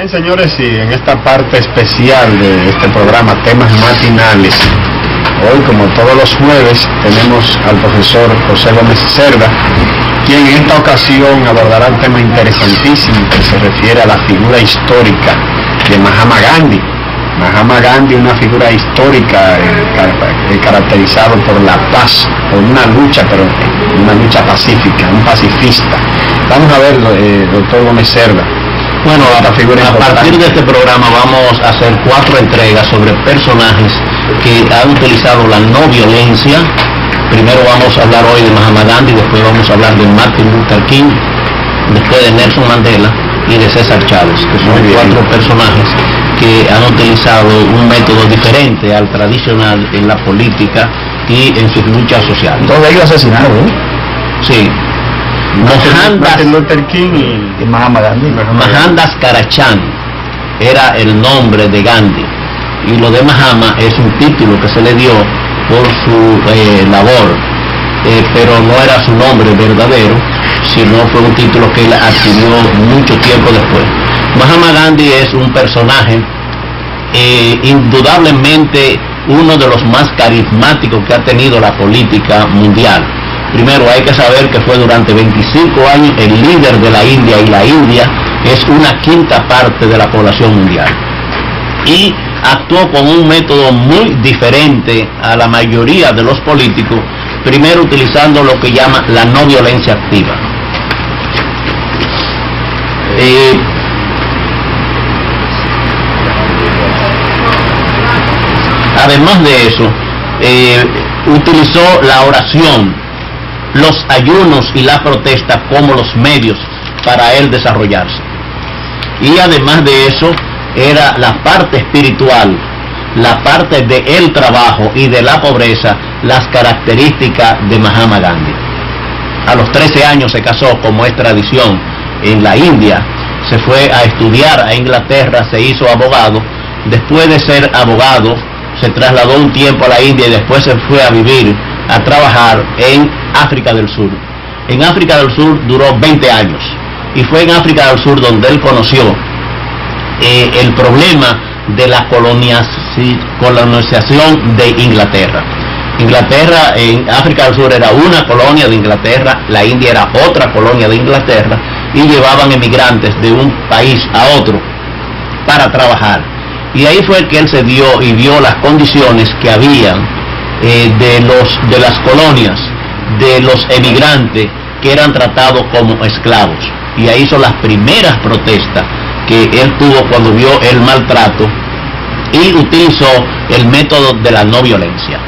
Bien, señores, y en esta parte especial de este programa, Temas Matinales, hoy, como todos los jueves, tenemos al profesor José Gómez Cerda, quien en esta ocasión abordará un tema interesantísimo que se refiere a la figura histórica de Mahatma Gandhi. Mahatma Gandhi, una figura histórica caracterizado por la paz, por una lucha, pero una lucha pacífica, un pacifista. Vamos a ver, doctor Gómez Cerda. Bueno, a partir de este programa vamos a hacer 4 entregas sobre personajes que han utilizado la no violencia. Primero vamos a hablar hoy de Mahatma Gandhi, después vamos a hablar de Martin Luther King, después de Nelson Mandela y de César Chávez, que son 4 personajes que han utilizado un método diferente al tradicional en la política y en sus luchas sociales. Todos ellos asesinados, ¿eh? Sí. Martin Luther King y Mahatma Gandhi. Mohandas Karachand era el nombre de Gandhi, y lo de Mahatma es un título que se le dio por su labor, pero no era su nombre verdadero, sino fue un título que él adquirió mucho tiempo después. Mahatma Gandhi es un personaje indudablemente uno de los más carismáticos que ha tenido la política mundial. Primero hay que saber que fue durante 25 años el líder de la India, y la India es una quinta parte de la población mundial. Y actuó con un método muy diferente a la mayoría de los políticos, primero utilizando lo que llama la no violencia activa. Además de eso, utilizó la oración, los ayunos y la protesta como los medios para él desarrollarse. Y además de eso, era la parte espiritual, la parte del trabajo y de la pobreza, las características de Mahatma Gandhi. A los 13 años se casó, como es tradición en la India, se fue a estudiar a Inglaterra, se hizo abogado. Después de ser abogado, se trasladó un tiempo a la India y después se fue a vivir, a trabajar en África del Sur. En África del Sur duró 20 años, y fue en África del Sur donde él conoció el problema de la colonización de Inglaterra. Inglaterra en África del Sur era una colonia de Inglaterra, la India era otra colonia de Inglaterra, y llevaban emigrantes de un país a otro para trabajar. Y ahí fue que él se dio y vio las condiciones que habían de las colonias, de los emigrantes que eran tratados como esclavos. Y ahí son las primeras protestas que él tuvo cuando vio el maltrato, y utilizó el método de la no violencia.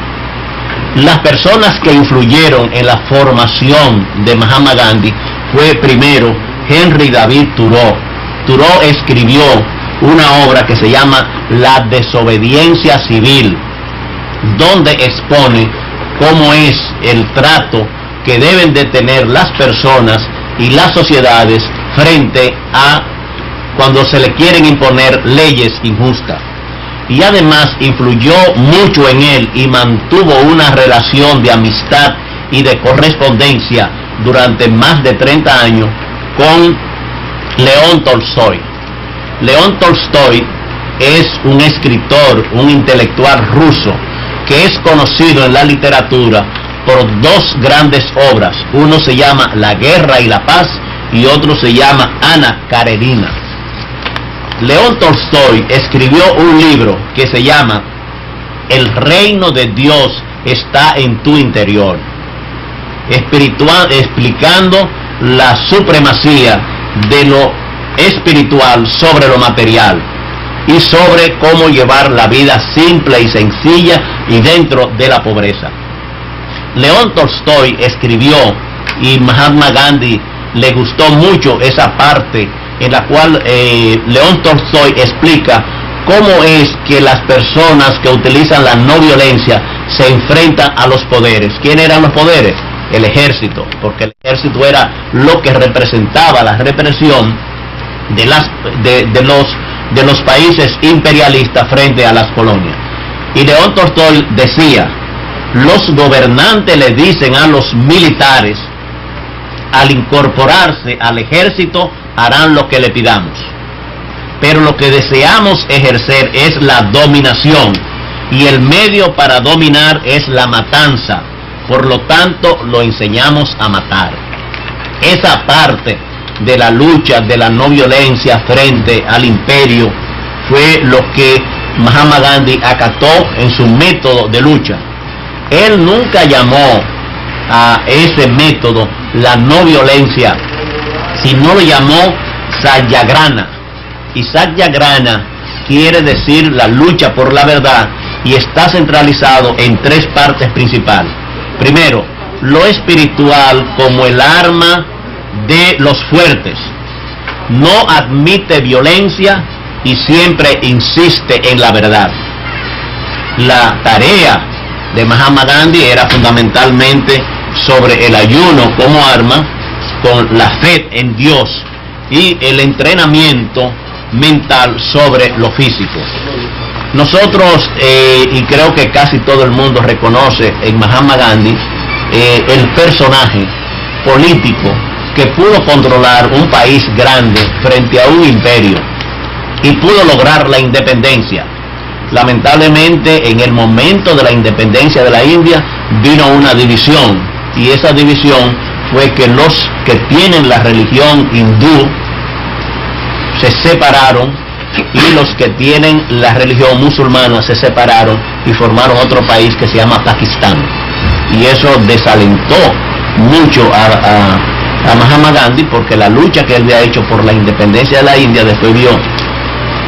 Las personas que influyeron en la formación de Mahatma Gandhi fue primero Henry David Thoreau. Thoreau escribió una obra que se llama La desobediencia civil, donde expone cómo es el trato que deben de tener las personas y las sociedades frente a cuando se le quieren imponer leyes injustas. Y además influyó mucho en él y mantuvo una relación de amistad y de correspondencia durante más de 30 años con León Tolstoy. León Tolstoy es un escritor, un intelectual ruso, que es conocido en la literatura por 2 grandes obras. Uno se llama La guerra y la paz, y otro se llama Ana Karenina. León Tolstoy escribió un libro que se llama El reino de Dios está en tu interior, explicando la supremacía de lo espiritual sobre lo material, y sobre cómo llevar la vida simple y sencilla y dentro de la pobreza. León Tolstoy escribió, y Mahatma Gandhi le gustó mucho esa parte en la cual León Tolstoy explica cómo es que las personas que utilizan la no violencia se enfrentan a los poderes. ¿Quiénes eran los poderes? El ejército, porque el ejército era lo que representaba la represión de los países imperialistas frente a las colonias. Y León Tolstoy decía: los gobernantes le dicen a los militares, al incorporarse al ejército harán lo que le pidamos. pero lo que deseamos ejercer es la dominación, y el medio para dominar es la matanza. Por lo tanto, lo enseñamos a matar. Esa parte de la lucha de la no violencia frente al imperio fue lo que Mahatma Gandhi acató en su método de lucha. Él nunca llamó a ese método la no violencia, sino lo llamó Satyagrana. Y Satyagrana quiere decir la lucha por la verdad, y está centralizado en tres partes principales. Primero, lo espiritual como el arma de los fuertes. No admite violencia y siempre insiste en la verdad. La tarea de Mahatma Gandhi era fundamentalmente sobre el ayuno como arma, con la fe en Dios y el entrenamiento mental sobre lo físico. Nosotros, y creo que casi todo el mundo reconoce en Mahatma Gandhi el personaje político que pudo controlar un país grande frente a un imperio y pudo lograr la independencia. Lamentablemente, en el momento de la independencia de la India vino una división, y esa división fue que los que tienen la religión hindú se separaron y los que tienen la religión musulmana se separaron y formaron otro país que se llama Pakistán, y eso desalentó mucho a Mahatma Gandhi, porque la lucha que él había hecho por la independencia de la India, después vio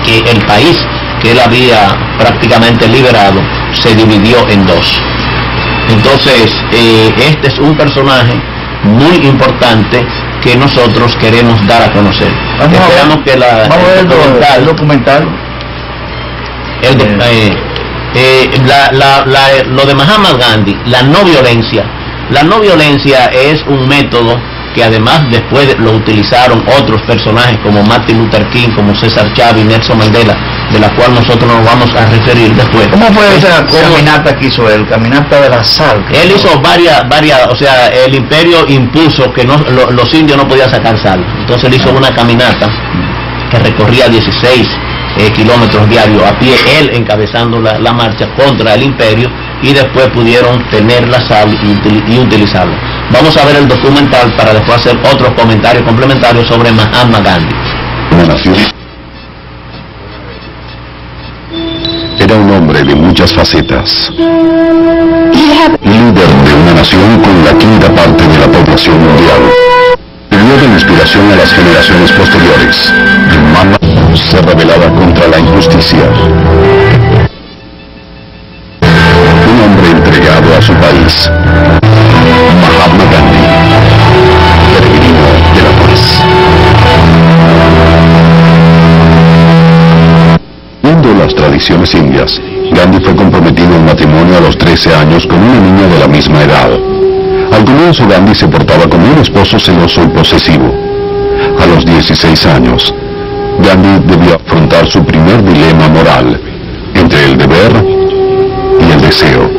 que el país que él había prácticamente liberado se dividió en dos. Entonces, este es un personaje muy importante que nosotros queremos dar a conocer. Esperamos que el documental lo de Mahatma Gandhi, la no violencia. La no violencia es un método que además después lo utilizaron otros personajes como Martin Luther King, como César Chávez y Nelson Mandela, de la cual nosotros nos vamos a referir después. ¿Cómo fue esa caminata que hizo él? Caminata de la sal. Él hizo varias, o sea, el imperio impuso que no, los indios no podían sacar sal. Entonces él hizo una caminata que recorría 16 kilómetros diarios a pie, él encabezando la marcha contra el imperio, y después pudieron tener la sal y utilizarla. Vamos a ver el documental para después hacer otros comentarios complementarios sobre Mahatma Gandhi. Era un hombre de muchas facetas, líder de una nación con la quinta parte de la población mundial. Sirvió de inspiración a las generaciones posteriores. Mahatma se rebelaba contra la injusticia. Un hombre entregado a su país. Mahatma Gandhi, peregrino de la paz. Viendo las tradiciones indias, Gandhi fue comprometido en matrimonio a los 13 años con una niña de la misma edad. Al comienzo, Gandhi se portaba como un esposo celoso y posesivo. A los 16 años, Gandhi debió afrontar su primer dilema moral entre el deber y el deseo.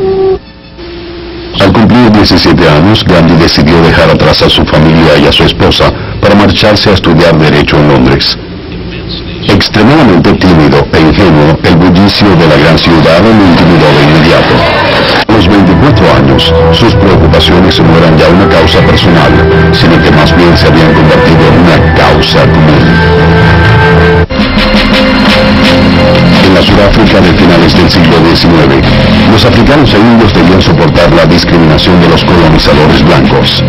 Al cumplir 17 años, Gandhi decidió dejar atrás a su familia y a su esposa para marcharse a estudiar Derecho en Londres. Extremadamente tímido e ingenuo, el bullicio de la gran ciudad lo intimidó de inmediato. A los 24 años, sus preocupaciones no eran ya una causa personal, sino que más bien se habían convertido en una causa común. En la Sudáfrica de finales del siglo XIX, los africanos e indios debían soportar la discriminación de los colonizadores blancos.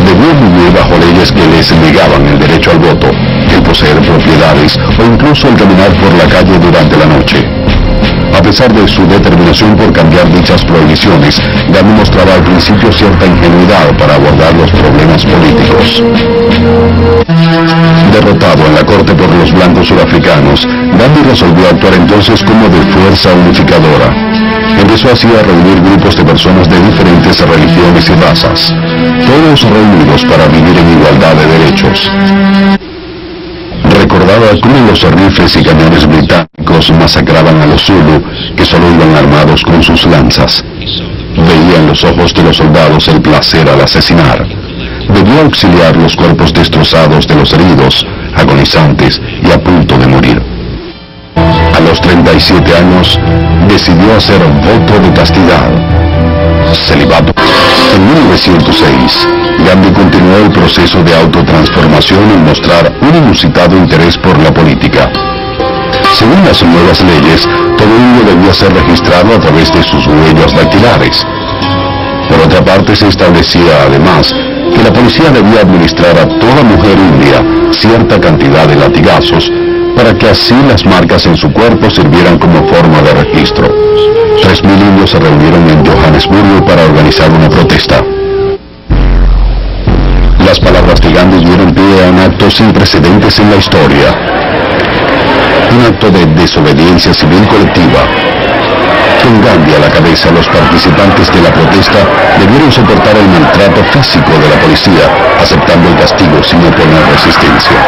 Debían vivir bajo leyes que les negaban el derecho al voto, el poseer propiedades o incluso el caminar por la calle durante la noche. A pesar de su determinación por cambiar dichas prohibiciones, Gandhi mostraba al principio cierta ingenuidad para abordar los problemas políticos. Derrotado en la corte por los blancos surafricanos, Gandhi resolvió actuar entonces como de fuerza unificadora. Empezó así a reunir grupos de personas de diferentes religiones y razas, todos reunidos para vivir en igualdad de derechos. Recordaba cómo los rifles y cañones británicos masacraban a los Zulu, que solo iban armados con sus lanzas. Veía en los ojos de los soldados el placer al asesinar. Debió auxiliar los cuerpos destrozados de los heridos, agonizantes y a punto de morir. A los 37 años, decidió hacer voto de castidad, celibato. En 1906, Gandhi continuó el proceso de autotransformación al mostrar un inusitado interés por la política. Según las nuevas leyes, todo indio debía ser registrado a través de sus huellas dactilares. Por otra parte, se establecía además que la policía debía administrar a toda mujer india cierta cantidad de latigazos para que así las marcas en su cuerpo sirvieran como forma de registro. 3.000 indios se reunieron en Johannesburgo para organizar una protesta. Las palabras de Gandhi dieron pie a un acto sin precedentes en la historia. Un acto de desobediencia civil colectiva. Con Gandhi a la cabeza, los participantes de la protesta debieron soportar el maltrato físico de la policía, aceptando el castigo sin oponer resistencia.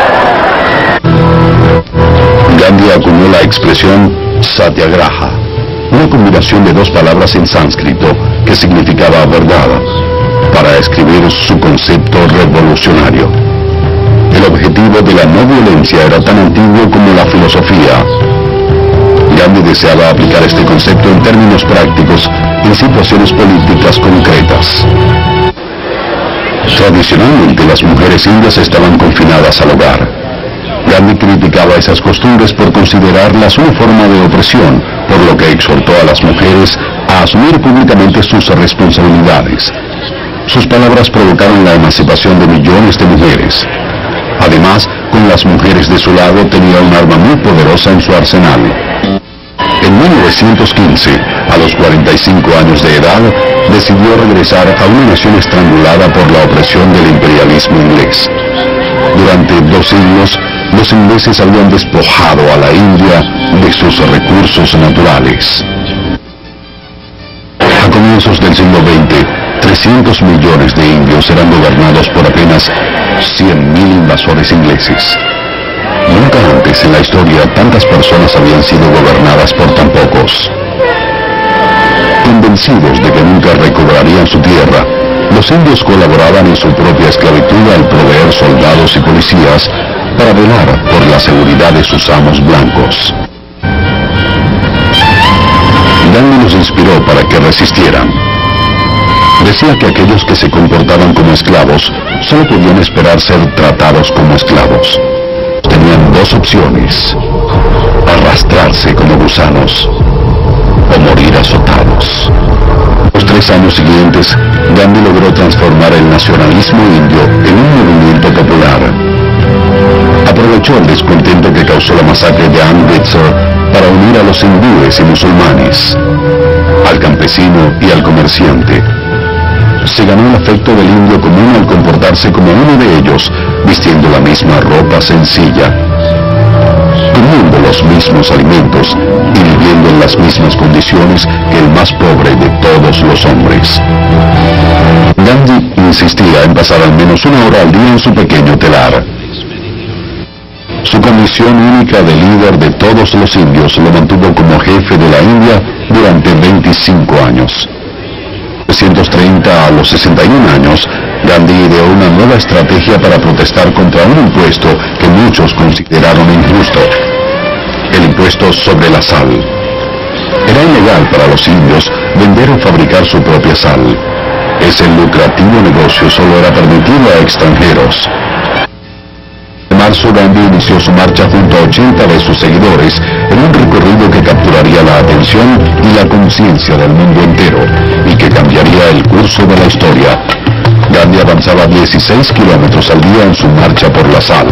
Gandhi acuñó la expresión Satyagraha, una combinación de dos palabras en sánscrito que significaba verdad, para escribir su concepto revolucionario. El objetivo de la no violencia era tan antiguo como la filosofía. Gandhi deseaba aplicar este concepto en términos prácticos en situaciones políticas concretas. Tradicionalmente, las mujeres indias estaban confinadas al hogar. Gandhi criticaba esas costumbres por considerarlas una forma de opresión, por lo que exhortó a las mujeres a asumir públicamente sus responsabilidades. Sus palabras provocaron la emancipación de millones de mujeres. Además, con las mujeres de su lado, tenía un arma muy poderosa en su arsenal. En 1915, a los 45 años de edad, decidió regresar a una nación estrangulada por la opresión del imperialismo inglés. Durante 2 siglos, los ingleses habían despojado a la India de sus recursos naturales. A comienzos del siglo XX, 300 millones de indios eran gobernados por apenas 100.000 invasores ingleses. Nunca antes en la historia tantas personas habían sido gobernadas por tan pocos. Convencidos de que nunca recobrarían su tierra, los indios colaboraban en su propia esclavitud al proveer soldados y policías para velar por la seguridad de sus amos blancos. Gandhi los inspiró para que resistieran. Decía que aquellos que se comportaban como esclavos solo podían esperar ser tratados como esclavos. Tenían 2 opciones: arrastrarse como gusanos o morir azotados. Los 3 años siguientes, Gandhi logró transformar el nacionalismo indio en un movimiento popular. Aprovechó el descontento que causó la masacre de Amritsar para unir a los hindúes y musulmanes, al campesino y al comerciante. Se ganó el afecto del indio común al comportarse como uno de ellos, vistiendo la misma ropa sencilla, comiendo los mismos alimentos y viviendo en las mismas condiciones que el más pobre de todos los hombres. Gandhi insistía en pasar al menos 1 hora al día en su pequeño telar. Su condición única de líder de todos los indios lo mantuvo como jefe de la India durante 25 años. De 1930 a los 61 años, Gandhi ideó una nueva estrategia para protestar contra un impuesto que muchos consideraron injusto: el impuesto sobre la sal. Era ilegal para los indios vender o fabricar su propia sal. Ese lucrativo negocio solo era permitido a extranjeros. En marzo, Gandhi inició su marcha junto a 80 de sus seguidores en un recorrido que capturaría la atención y la conciencia del mundo entero y que cambiaría el curso de la historia. Gandhi avanzaba 16 kilómetros al día en su marcha por la sal.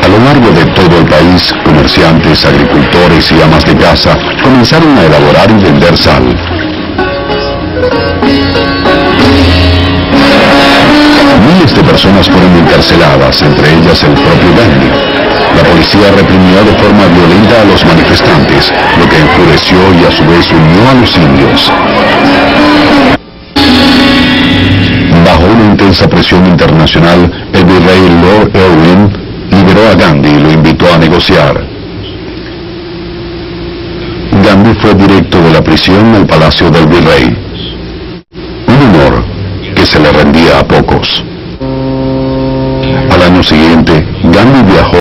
A lo largo de todo el país, comerciantes, agricultores y amas de casa comenzaron a elaborar y vender sal. Miles de personas fueron encarceladas, entre ellas el propio Gandhi. La policía reprimió de forma violenta a los manifestantes, lo que enfureció y a su vez unió a los indios. Bajo una intensa presión internacional, el virrey Lord Irwin liberó a Gandhi y lo invitó a negociar. Gandhi fue directo de la prisión al palacio del virrey, un honor que se le rendía a pocos. Al año siguiente, Gandhi viajó